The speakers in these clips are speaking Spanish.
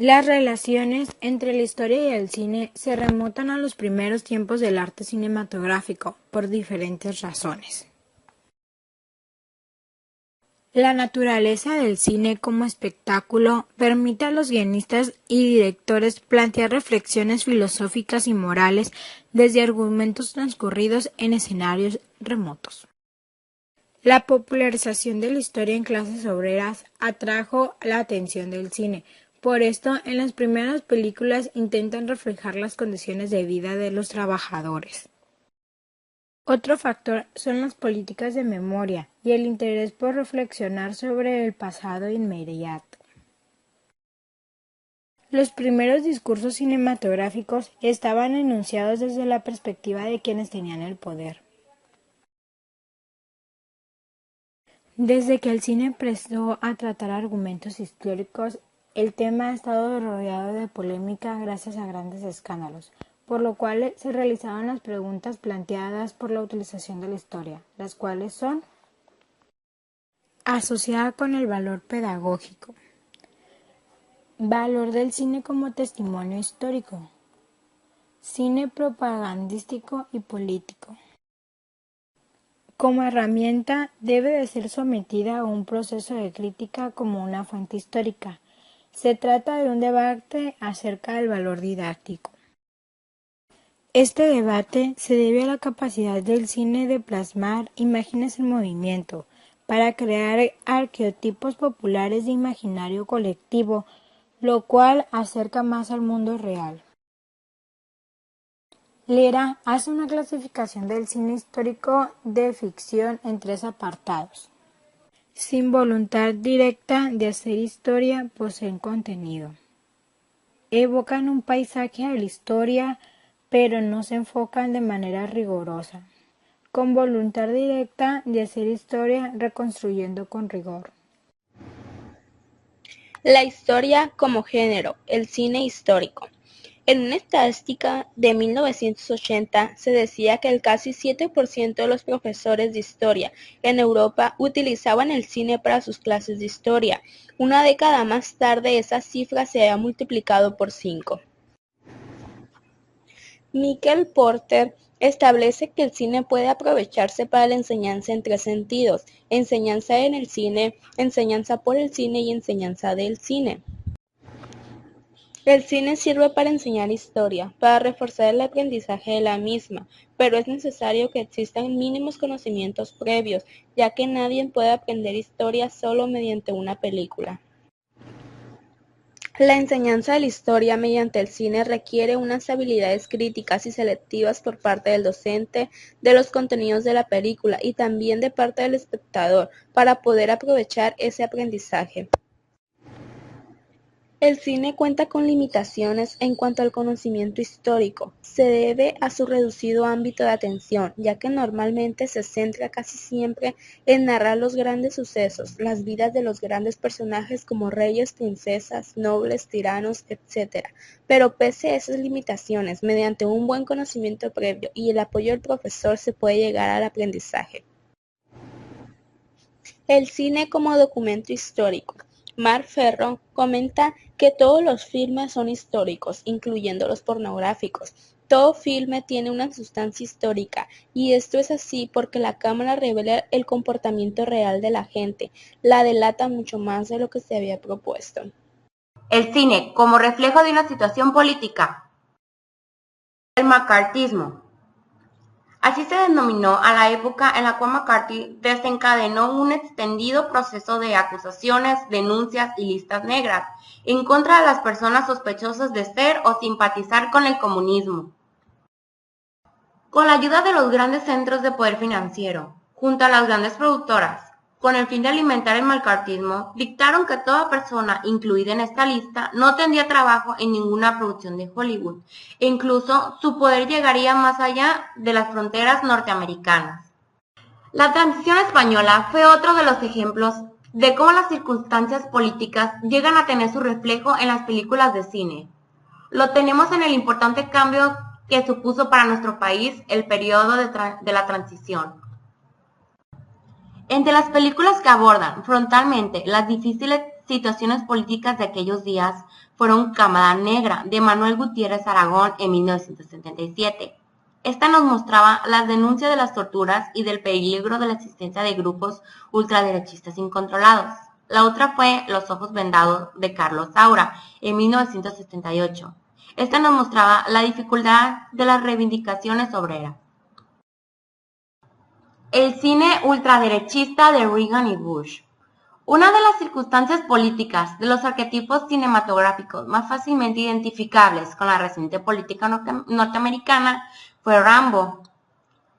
Las relaciones entre la historia y el cine se remontan a los primeros tiempos del arte cinematográfico, por diferentes razones. La naturaleza del cine como espectáculo permite a los guionistas y directores plantear reflexiones filosóficas y morales desde argumentos transcurridos en escenarios remotos. La popularización de la historia en clases obreras atrajo la atención del cine. Por esto, en las primeras películas intentan reflejar las condiciones de vida de los trabajadores. Otro factor son las políticas de memoria y el interés por reflexionar sobre el pasado inmediato. Los primeros discursos cinematográficos estaban enunciados desde la perspectiva de quienes tenían el poder. Desde que el cine empezó a tratar argumentos históricos, el tema ha estado rodeado de polémica gracias a grandes escándalos, por lo cual se realizaban las preguntas planteadas por la utilización de la historia, las cuales son asociada con el valor pedagógico, valor del cine como testimonio histórico, cine propagandístico y político. Como herramienta, debe de ser sometida a un proceso de crítica como una fuente histórica. Se trata de un debate acerca del valor didáctico. Este debate se debe a la capacidad del cine de plasmar imágenes en movimiento, para crear arquetipos populares de imaginario colectivo, lo cual acerca más al mundo real. Lera hace una clasificación del cine histórico de ficción en 3 apartados. Sin voluntad directa de hacer historia, poseen contenido. Evocan un paisaje de la historia, pero no se enfocan de manera rigurosa. Con voluntad directa de hacer historia, reconstruyendo con rigor. La historia como género, el cine histórico. En una estadística de 1980 se decía que el casi 7% de los profesores de historia en Europa utilizaban el cine para sus clases de historia. Una década más tarde esa cifra se había multiplicado por 5. Michael Porter establece que el cine puede aprovecharse para la enseñanza en 3 sentidos: enseñanza en el cine, enseñanza por el cine y enseñanza del cine. El cine sirve para enseñar historia, para reforzar el aprendizaje de la misma, pero es necesario que existan mínimos conocimientos previos, ya que nadie puede aprender historia solo mediante una película. La enseñanza de la historia mediante el cine requiere unas habilidades críticas y selectivas por parte del docente de los contenidos de la película y también de parte del espectador para poder aprovechar ese aprendizaje. El cine cuenta con limitaciones en cuanto al conocimiento histórico. Se debe a su reducido ámbito de atención, ya que normalmente se centra casi siempre en narrar los grandes sucesos, las vidas de los grandes personajes como reyes, princesas, nobles, tiranos, etc. Pero pese a esas limitaciones, mediante un buen conocimiento previo y el apoyo del profesor se puede llegar al aprendizaje. El cine como documento histórico. Marc Ferro comenta que todos los filmes son históricos, incluyendo los pornográficos. Todo filme tiene una sustancia histórica, y esto es así porque la cámara revela el comportamiento real de la gente, la delata mucho más de lo que se había propuesto. El cine como reflejo de una situación política. El macartismo. Así se denominó a la época en la cual McCarthy desencadenó un extendido proceso de acusaciones, denuncias y listas negras en contra de las personas sospechosas de ser o simpatizar con el comunismo. Con la ayuda de los grandes centros de poder financiero, junto a las grandes productoras, con el fin de alimentar el macartismo, dictaron que toda persona incluida en esta lista no tendría trabajo en ninguna producción de Hollywood, e incluso su poder llegaría más allá de las fronteras norteamericanas. La transición española fue otro de los ejemplos de cómo las circunstancias políticas llegan a tener su reflejo en las películas de cine. Lo tenemos en el importante cambio que supuso para nuestro país el periodo de la transición. Entre las películas que abordan frontalmente las difíciles situaciones políticas de aquellos días fueron Cámara Negra, de Manuel Gutiérrez Aragón en 1977. Esta nos mostraba las denuncias de las torturas y del peligro de la existencia de grupos ultraderechistas incontrolados. La otra fue Los ojos vendados de Carlos Saura en 1978. Esta nos mostraba la dificultad de las reivindicaciones obreras. El cine ultraderechista de Reagan y Bush. Una de las circunstancias políticas de los arquetipos cinematográficos más fácilmente identificables con la reciente política norteamericana fue Rambo,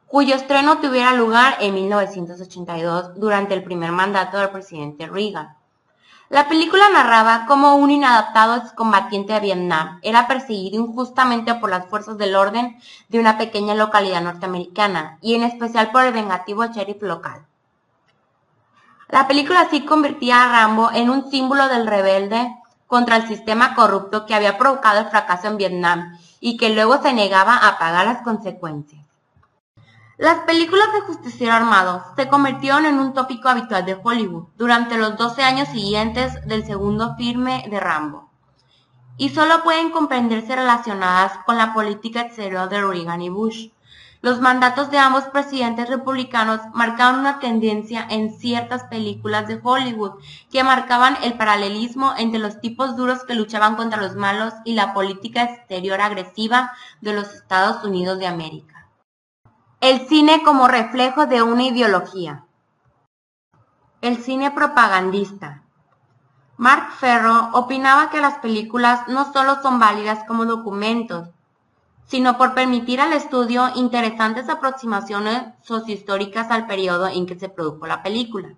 cuyo estreno tuviera lugar en 1982 durante el primer mandato del presidente Reagan. La película narraba cómo un inadaptado excombatiente de Vietnam era perseguido injustamente por las fuerzas del orden de una pequeña localidad norteamericana, y en especial por el vengativo sheriff local. La película así convertía a Rambo en un símbolo del rebelde contra el sistema corrupto que había provocado el fracaso en Vietnam y que luego se negaba a pagar las consecuencias. Las películas de justiciero armado se convirtieron en un tópico habitual de Hollywood durante los 12 años siguientes del segundo filme de Rambo, y solo pueden comprenderse relacionadas con la política exterior de Reagan y Bush. Los mandatos de ambos presidentes republicanos marcaron una tendencia en ciertas películas de Hollywood que marcaban el paralelismo entre los tipos duros que luchaban contra los malos y la política exterior agresiva de los Estados Unidos de América. El cine como reflejo de una ideología. El cine propagandista. Mark Ferro opinaba que las películas no solo son válidas como documentos, sino por permitir al estudio interesantes aproximaciones sociohistóricas al periodo en que se produjo la película.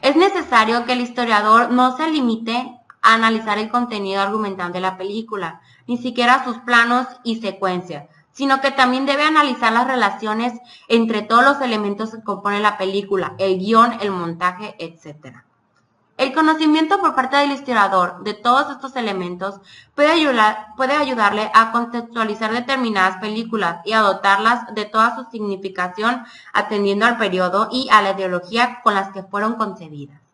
Es necesario que el historiador no se limite a analizar el contenido argumental de la película, ni siquiera sus planos y secuencias, sino que también debe analizar las relaciones entre todos los elementos que componen la película, el guión, el montaje, etc. El conocimiento por parte del historiador de todos estos elementos puede ayudarle a contextualizar determinadas películas y a dotarlas de toda su significación atendiendo al periodo y a la ideología con las que fueron concebidas.